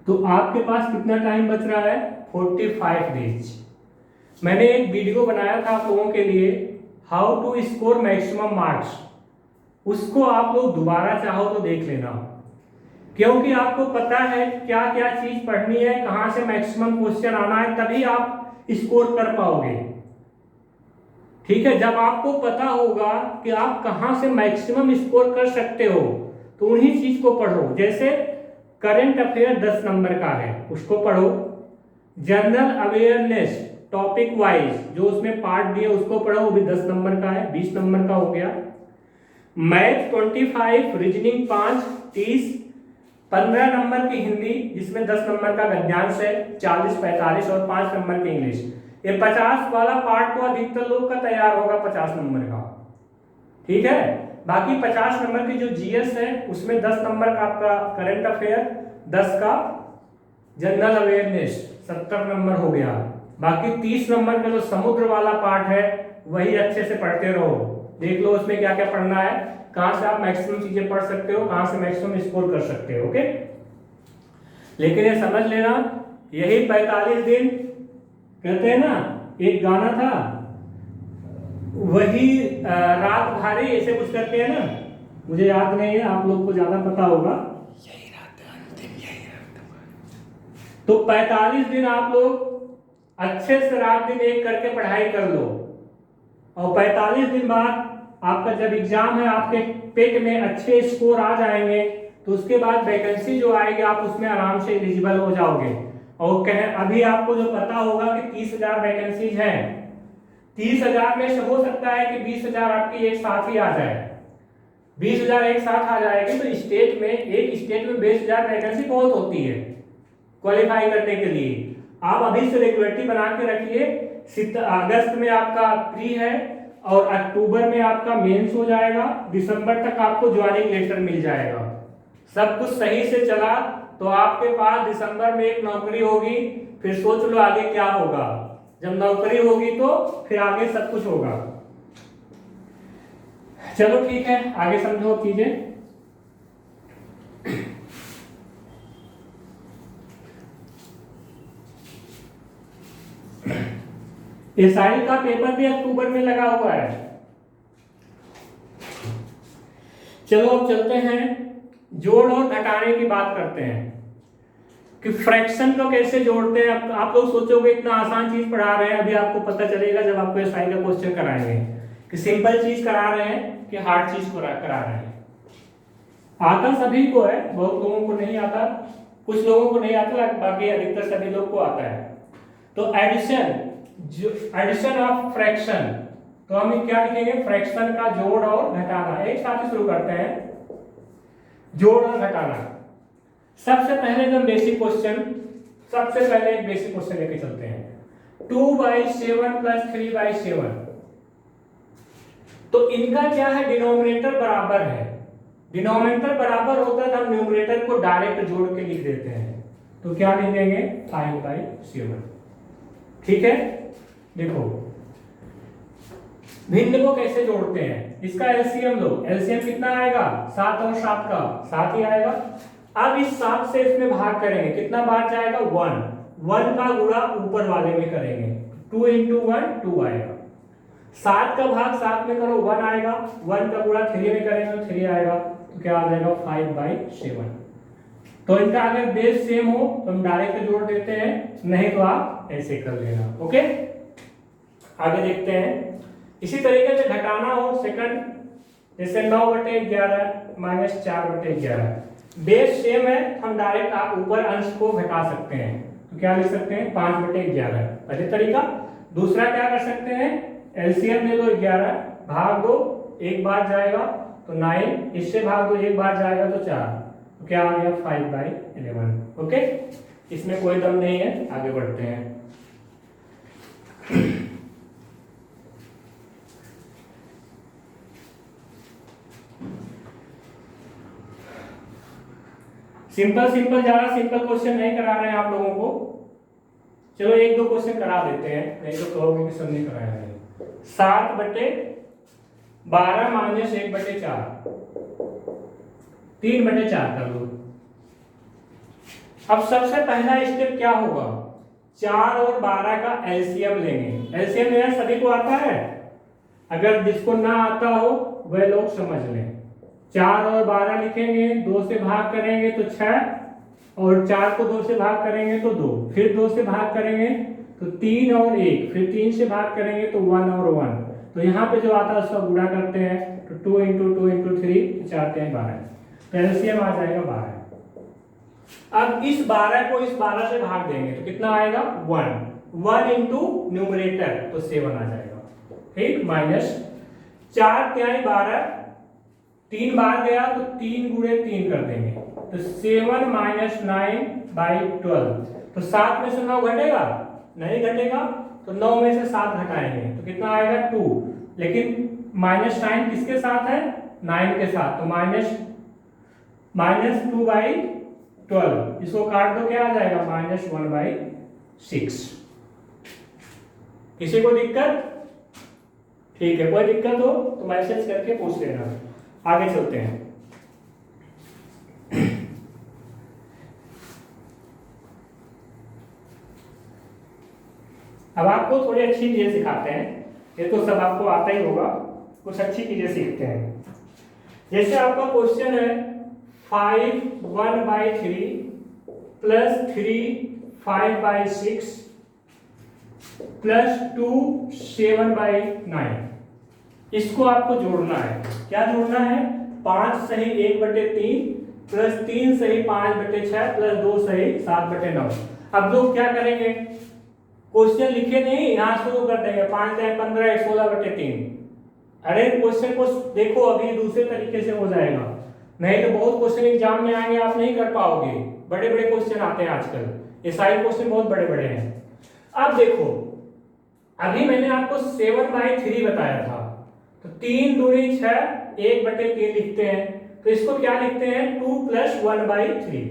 तो आपके पास कितना टाइम बच रहा है, 45 डेज। मैंने एक वीडियो बनाया था आप लोगों के लिए, how to score maximum marks, उसको आप लोग दोबारा चाहो तो देख लेना, क्योंकि आपको पता है क्या क्या चीज पढ़नी है, कहां से मैक्सिमम क्वेश्चन आना है, तभी आप स्कोर कर पाओगे। ठीक है, जब आपको पता होगा कि आप कहां से मैक्सिमम स्कोर कर सकते हो तो उन्हीं चीज को पढ़ो। जैसे करंट अफेयर 10 नंबर का है, उसको पढ़ो। जनरल अवेयरनेस टॉपिक वाइज जो उसमें पार्ट दिए उसको पढ़ो, वो भी 10 नंबर का है, 20 नंबर का हो गया। मैथ 25, रीजनिंग 5, 30, 15 नंबर की हिंदी जिसमें 10 नंबर का गद्यांश है, 40, 45 और 5 नंबर की इंग्लिश। ये 50 वाला पार्ट तो अधिकतर लोग का तैयार होगा 50 नंबर का। ठीक है, बाकी 50 नंबर की जो जीएस है उसमें 10 नंबर का आपका करंट अफेयर, 10 का जनरल अवेयरनेस, 70 नंबर हो गया। बाकी 30 नंबर का जो समुद्र वाला पार्ट है वही अच्छे से पढ़ते रहो, देख लो उसमें क्या क्या पढ़ना है, कहां से आप मैक्सिमम चीजें पढ़ सकते हो, कहां से मैक्सिमम स्कोर कर सकते हो। ओके, लेकिन ये समझ लेना यही 45 दिन कहते हैं ना, एक गाना था वही रात भारी ऐसे कुछ करते हैं ना, मुझे याद नहीं है, आप लोग को ज्यादा पता होगा। यही रात अंतिम, यही रात। तो 45 दिन आप लोग अच्छे से रात दिन एक करके पढ़ाई कर लो, और 45 दिन बाद आपका जब एग्जाम है, आपके पेट में अच्छे स्कोर आ जाएंगे तो उसके बाद वैकेंसी जो आएगी आप उसमें आराम से एलिजिबल हो जाओगे। और अभी आपको जो पता होगा कि 30,000 वैकेंसीज हैं, 30,000 में से हो सकता है कि 20,000 आपकी एक साथ ही आ जाए। 20,000 एक साथ आ जाएगी तो स्टेट में, एक स्टेट में 20,000 वैकेंसी बहुत होती है क्वालिफाई करने के लिए। आप अभी से रेगुलरिटी बना के रखिए। अगस्त में आपका प्री है और अक्टूबर में आपका मेंस हो जाएगा, दिसंबर तक आपको ज्वाइनिंग लेटर मिल जाएगा। सब कुछ सही से चला तो आपके पास दिसंबर में एक नौकरी होगी, फिर सोच लो आगे क्या होगा। जब नौकरी होगी तो फिर आगे सब कुछ होगा। चलो ठीक है, आगे समझो चीजें। एसआई का पेपर भी अक्टूबर में लगा हुआ है। चलो अब चलते हैं, जोड़ और घटाने की बात करते हैं कि फ्रैक्शन को कैसे जोड़ते हैं। आप लोग सोचोगे इतना आसान चीज पढ़ा रहे हैं, अभी आपको पता चलेगा जब आपको एसआई का क्वेश्चन कराएंगे कि सिंपल चीज करा रहे हैं कि हार्ड चीज करा रहे हैं। आता सभी को है, बहुत लोगों को नहीं आता, कुछ लोगों को नहीं आता, बाकी अधिकतर सभी लोग को आता है। तो एडिशन ऑफ फ्रैक्शन, तो हम क्या लिखेंगे, फ्रैक्शन का जोड़ और घटाना। एक साथ ही शुरू करते हैं, जोड़ और घटाना। सबसे पहले जो बेसिक क्वेश्चन, सबसे पहले एक बेसिक क्वेश्चन लेके चलते हैं। 2/7 + 3/7, तो इनका क्या है, डिनोमिनेटर बराबर है। डिनोमिनेटर बराबर होता है तो हम न्यूमरेटर को डायरेक्ट जोड़ के लिख देते हैं, तो क्या लिख देंगे 5/7। ठीक है, देखो भिन्न को कैसे जोड़ते हैं, इसका एलसीएम लो। एलसीएम कितना आएगा, 7 और 7 का 7 ही आएगा। अब इस 7 से इसमें भाग करेंगे, कितना बार जाएगा 1 का गुणा ऊपर वाले में करेंगे, 2 × 1 2 आएगा। 7 का भाग 7 में करो 1 आएगा, 1 का गुणा 3 में करेंगे तो 3 आएगा, तो क्या आ जाएगा 5/7। तो इनका अगर बेस सेम हो तो हम डायरेक्ट जोड़ देते हैं, नहीं तो आप ऐसे कर लेना। ओके, आगे देखते हैं। इसी तरीके से घटाना हो सेकंड, जैसे 9/11 - 4/11, बेस सेम है, हम डायरेक्ट आप ऊपर अंश को घटा सकते हैं, तो क्या लिख सकते हैं 5/11, पहले तरीका। दूसरा क्या कर सकते हैं, एलसीएम ले लो 11, भाग दो, एक बार जाएगा तो 9, इससे भाग दो, एक बार जाएगा तो 4, तो क्या आ गया 5/11। ओके, इसमें कोई दम नहीं है, आगे बढ़ते हैं। सिंपल ज्यादा सिंपल क्वेश्चन नहीं करा रहे हैं आप लोगों को, चलो 1-2 क्वेश्चन करा देते हैं, नहीं तो कहोगे कि सब नहीं कराया है। 7/12 - 1/4, 3/4 कर लो। अब सबसे पहला स्टेप क्या होगा, 4 और 12 का एलसीएम लेंगे। एलसीएम लेना सभी को आता है, अगर जिसको ना आता हो वह लोग समझ लें। 4 और 12 लिखेंगे, 2 से भाग करेंगे तो 6, और 4 को 2 से भाग करेंगे तो 2, फिर 2 से भाग करेंगे तो 3 और 1, फिर 3 से भाग करेंगे तो 1 और 1, तो यहाँ पे जो आता है उसका गुणा करते हैं तो 2 इंटू 2 इंटू 3 चारते हैं 12, तो एलसीएम आ जाएगा 12। अब इस 12 को इस 12 से भाग देंगे तो कितना आएगा 1 इंटू न्यूमरेटर तो 7 आ जाएगा, ठीक, माइनस 4 तिहाई 12, 3 बार गया तो 3 गुणे 3 कर देंगे तो 7 माइनस 9/12, तो 7 में से 9 घटेगा, नहीं घटेगा, तो 9 में से 7 घटाएंगे तो कितना आएगा 2, लेकिन -9 किसके साथ है, 9 के साथ, तो -2/12, इसको काट दो क्या आ जाएगा -1/6। किसी को दिक्कत, ठीक है, कोई दिक्कत हो तो मैसेज करके पूछ लेना। आगे चलते हैं। अब आपको थोड़ी अच्छी चीजें सिखाते हैं, ये तो सब आपको आता ही होगा, कुछ अच्छी चीजें सीखते हैं। जैसे आपका क्वेश्चन है 5 1/3 प्लस 3 5/6 प्लस 2 7/9, इसको आपको जोड़ना है। क्या जोड़ना है, 5 सही 1/3 प्लस 3 सही 5/6 प्लस 2 सही 7/9। अब लोग क्या करेंगे, क्वेश्चन लिखे नहीं, यहां शुरू कर देंगे 5 × 15 16/3। अरे क्वेश्चन को देखो, अभी दूसरे तरीके से हो जाएगा, नहीं तो बहुत क्वेश्चन एग्जाम में आएंगे आप नहीं कर पाओगे, बड़े बड़े क्वेश्चन आते हैं आजकल, ये सारे क्वेश्चन बहुत बड़े बड़े हैं। अब देखो, अभी मैंने आपको 7/3 बताया था, तो 3 दूनी 6 1/3 लिखते हैं, तो इसको क्या लिखते हैं 2 + 1/3,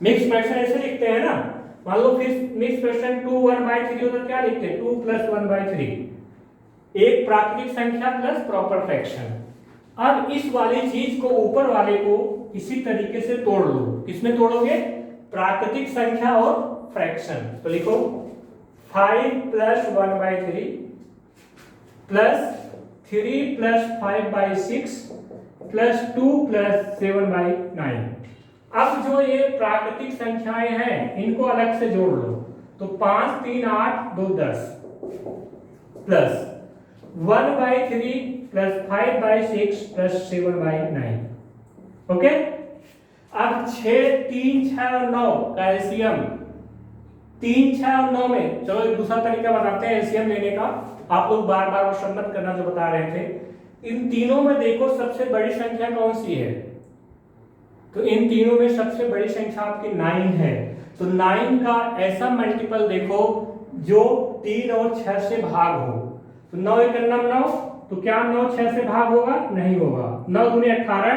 मिक्स फ्रैक्शन ऐसे लिखते हैं ना, मान लो फिर मिक्स फ्रैक्शन 2 1/3 होता, क्या लिखते हैं 2 + 1/3, एक प्राकृतिक संख्या प्लस प्रॉपर फ्रैक्शन। अब इस वाली चीज को, ऊपर वाले को इसी तरीके से तोड़ लो, किसमें तोड़ोगे, प्राकृतिक संख्या और फ्रैक्शन, तो लिखो 5 + 1/3 प्लस 3 + 5/6 प्लस 2 + 7/9। अब जो ये प्राकृतिक संख्याएं हैं इनको अलग से जोड़ लो, तो 5 3 8 2 10 प्लस 1/3 प्लस 5/6 प्लस 7/9। ओके, अब 6 3 6 और 9 का एलसीएम, 3 6 और 9 में, चलो एक दूसरा तरीका बताते हैं एलसीएम लेने का, आप लोग बार बार वो मत करना जो बता रहे थे। इन तीनों में देखो सबसे बड़ी संख्या कौन सी है, तो इन तीनों में सबसे बड़ी संख्या आपकी 9 है, तो 9 का ऐसा मल्टीपल देखो जो 3 और 6 से भाग हो, तो 9 × 9 तो क्या 9 6 से भाग होगा, नहीं होगा, 9 दूनी 18,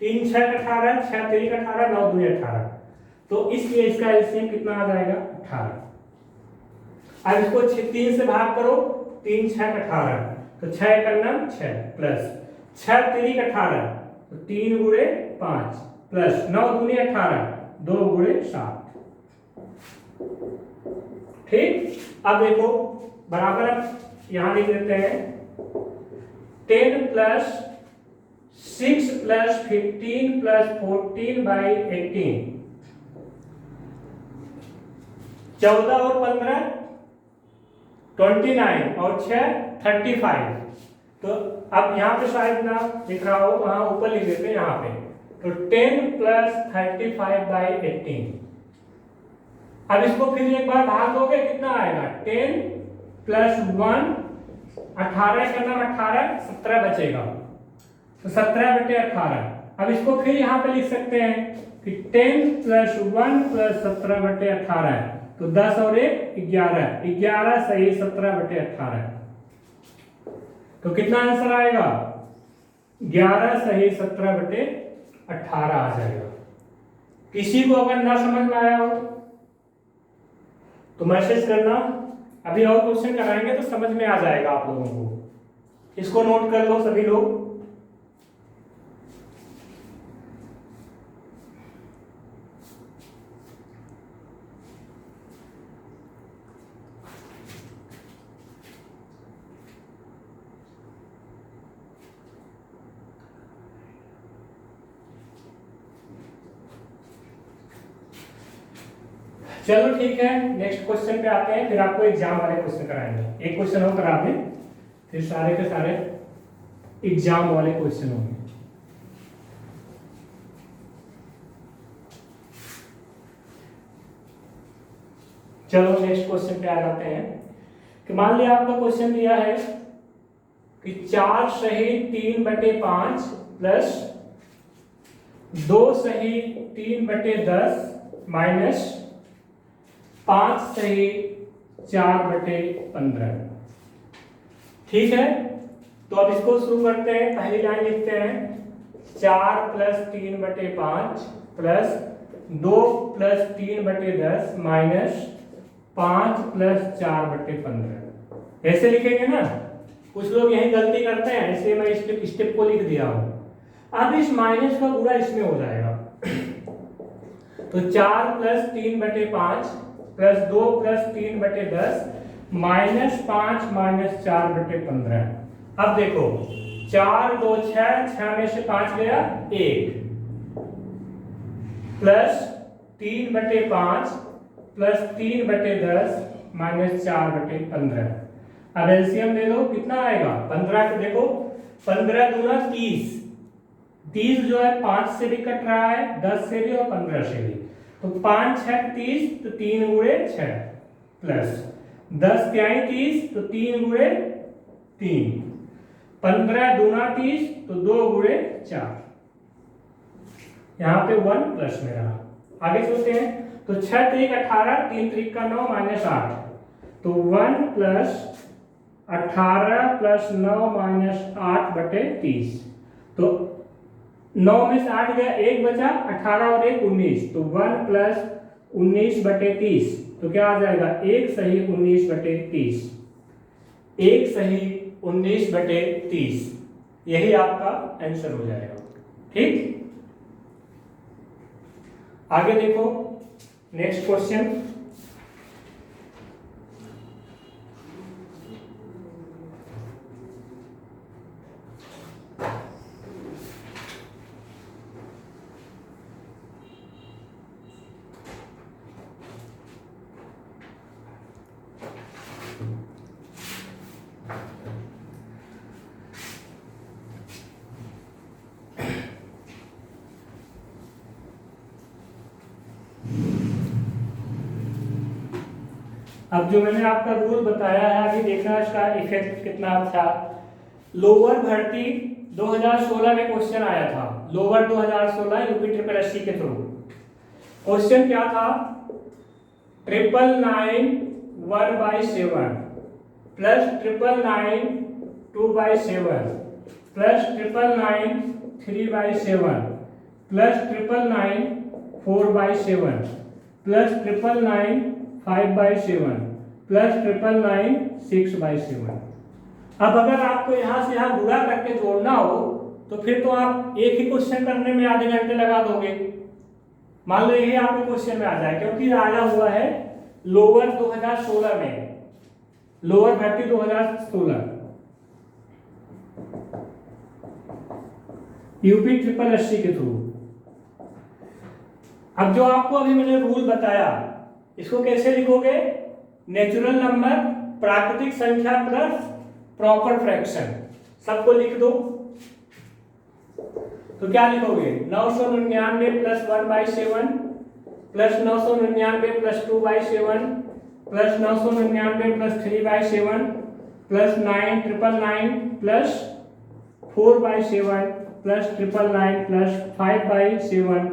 3 6 18, 6 3 18, 9 दूनी 18, तो इसलिए इसका एलसीएम कितना आ जाएगा 18। अब इसको 3 से भाग करो, 3 6 18, तो 6 × 9 6 प्लस 6 3 18, तो 3 गुणे 5 प्लस 9 दूनी 18, 2 गुणे 7, ठीक। अब देखो बराबर यहां लिख देते हैं 10 + 6 + 15 + 14/18, 14 और 15 29 और 6 35, तो अब यहाँ पे शायद ना लिख रहा हो, वहां ऊपर लिख देते हैं यहाँ पे, तो 10 + 35/18। अब इसको फिर एक बार भाग दोगे कितना आएगा, 10 + 1 18 का नाम 18 17 बचेगा, तो 17/18। अब इसको फिर यहाँ पे लिख सकते हैं कि 10 + 1 + 17/18, तो 10 और 1 11, 11 सही 17/18, तो कितना आंसर आएगा 11 सही 17/18 आ जाएगा। किसी को अगर ना समझ में आया हो तो मैसेज करना, अभी और क्वेश्चन कराएंगे तो समझ में आ जाएगा आप लोगों को, इसको नोट कर लो सभी लोग। चलो ठीक है, नेक्स्ट क्वेश्चन पे आते हैं, फिर आपको एग्जाम वाले क्वेश्चन कराएंगे। एक क्वेश्चन और करा दें, फिर सारे के सारे एग्जाम वाले क्वेश्चन होंगे। चलो नेक्स्ट क्वेश्चन पे आ जाते हैं कि मान लिया आपका क्वेश्चन दिया है कि 4 सही 3/5 प्लस 2 सही 3/10 माइनस 5 सही 4/15। ठीक है, तो अब इसको शुरू करते हैं। पहली लाइन लिखते हैं 4 plus 3/5 plus 2 plus 3/10 minus 5 plus 4/15। ऐसे लिखेंगे ना, कुछ लोग यही गलती करते हैं, इसलिए मैं स्टेप को लिख दिया हूं। अब इस माइनस का गुणा इसमें हो जाएगा, तो 4 plus 3/5 plus 2 plus 3/10 minus 5 minus 4/15। अब देखो 4 2 6, 6 में से 5 गया 1 प्लस 3/5 प्लस 3/10 माइनस 4/15। अब एलसीएम ले लो, कितना आएगा 15 को देखो 15 दूना 30, 30 जो है 5 से भी कट रहा है, 10 से भी और 15 से भी, तो 5 6 30, तो 3 गुणे 6 प्लस 10 त्याई 30, तो 3 गुणे 3, 15 दूना 30, तो 2 गुणे 4, यहाँ पे 1 प्लस में रहा। आगे चलते हैं, तो 6 3 18, 3 3 का 9 माइनस 8, तो 1 प्लस 18 प्लस 9 माइनस 8/30, तो 9 में से 8 गया 1 बचा, 18 और 1 19, तो 1 प्लस 19/30, तो क्या आ जाएगा 1 सही 19/30, 1 सही 19/30, यही आपका आंसर हो जाएगा। ठीक, आगे देखो नेक्स्ट क्वेश्चन। अब जो मैंने आपका रूल बताया है, अभी देखना इसका इफेक्ट कितना था। लोअर भर्ती 2016 में क्वेश्चन आया था, लोअर 2016 यूपी ट्रिपल एससी के थ्रू। क्वेश्चन क्या था, 999 1/7 plus 999 2/7 plus 999 3/7 plus 999 4/7 plus 999 5/7 plus 999 6/7। अब अगर आपको यहां से यहां गुणा करके जोड़ना हो तो फिर तो आप एक ही क्वेश्चन करने में आधे घंटे लगा दोगे। मान लो यही आपके क्वेश्चन में आ जाए, क्योंकि आया हुआ है लोअर 2016 में, लोअर भर्ती 2016 यूपी ट्रिपल एससी के थ्रू। अब जो आपको अभी मैंने रूल बताया, इसको कैसे लिखोगे, नेचुरल नंबर, प्राकृतिक संख्या प्लस प्रॉपर फ्रैक्शन, सबको लिख दो। तो क्या लिखोगे, 999 plus 1/7 plus 999 plus 2/7 plus 999 plus 3/7 plus 999 plus 4/7 plus 999 plus 5/7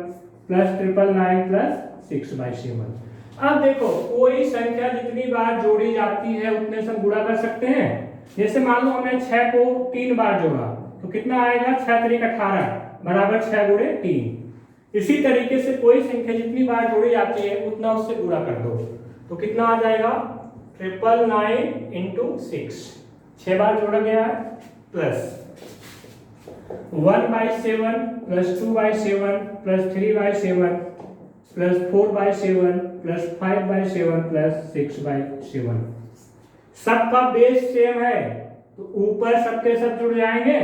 plus 999 plus 6/7। अब देखो कोई संख्या जितनी बार जोड़ी जाती है उतने से गुणा कर सकते हैं। जैसे मान लो हमने 6 को 3 बार जोड़ा तो कितना आएगा, 6 3 18 बराबर 6 गुणे 3। इसी तरीके से कोई संख्या जितनी बार जोड़ी जाती है उतना उससे गुणा कर दो, तो कितना आ जाएगा 999 इंटू 6, 6 बार जोड़ा गया है, plus 1/7 plus 2/7 plus 3/7 plus 4/7 plus 5/7 plus 6/7। सबका बेस सेम है तो ऊपर सबके सब जुड़ जाएंगे।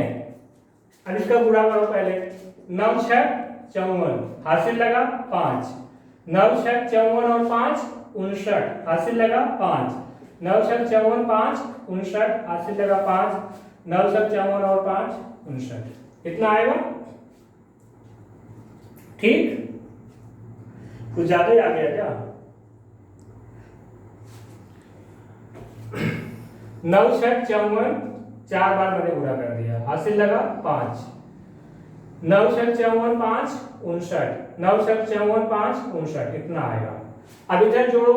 अब इसका गुणा करो पहले, 9 6 54, हासिल लगा 5, 9 छक 54 और 5 59, हासिल लगा 5। 9 छक 54 5 59, हासिल लगा 5। 9 छक 54 और 5 59, इतना आएगा। ठीक, कुछ ज्यादा ही आ गया क्या? 9 छक 54, 4 बार मैंने पूरा कर दिया, हासिल लगा 5। 9 छक 54 5 59, 9 छक 54 5 59, इतना आएगा। अब इधर जोड़ो,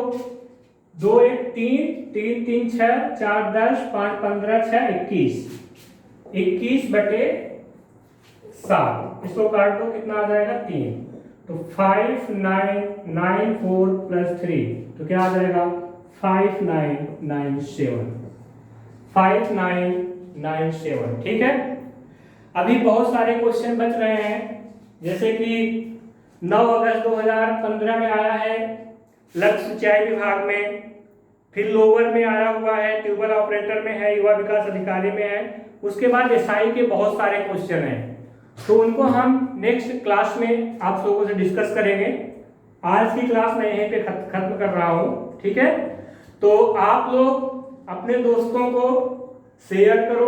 2 1 3 3 3 6 4 10 5 15 6 21, 21 बटे 7, इसको काट दो, कितना आ जाएगा 3। तो 5 9 9 4 प्लस 3, तो क्या आ जाएगा 5 9 9 7, 5 9 9 7। ठीक है, अभी बहुत सारे क्वेश्चन बच रहे हैं, जैसे कि 9 अगस्त 2015 में आया है लक्ष्य सिंचाई विभाग में, फिर लोअर में आया हुआ है, ट्यूबवेल ऑपरेटर में है, युवा विकास अधिकारी में है। उसके बाद एसआई के बहुत सारे क्वेश्चन हैं, तो उनको हम नेक्स्ट क्लास में आप लोगों से डिस्कस करेंगे। आज की क्लास मैं यहीं पे खत्म कर रहा हूँ। ठीक है, तो आप लोग अपने दोस्तों को शेयर करो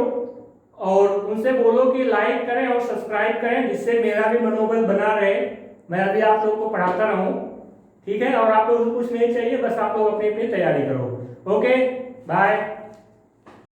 और उनसे बोलो कि लाइक करें और सब्सक्राइब करें, जिससे मेरा भी मनोबल बना रहे, मैं अभी आप लोगों को पढ़ाता रहूं। ठीक है, और आप लोगों को कुछ नहीं चाहिए, बस आप लोग अपनी अपनी तैयारी करो। Okay, bye.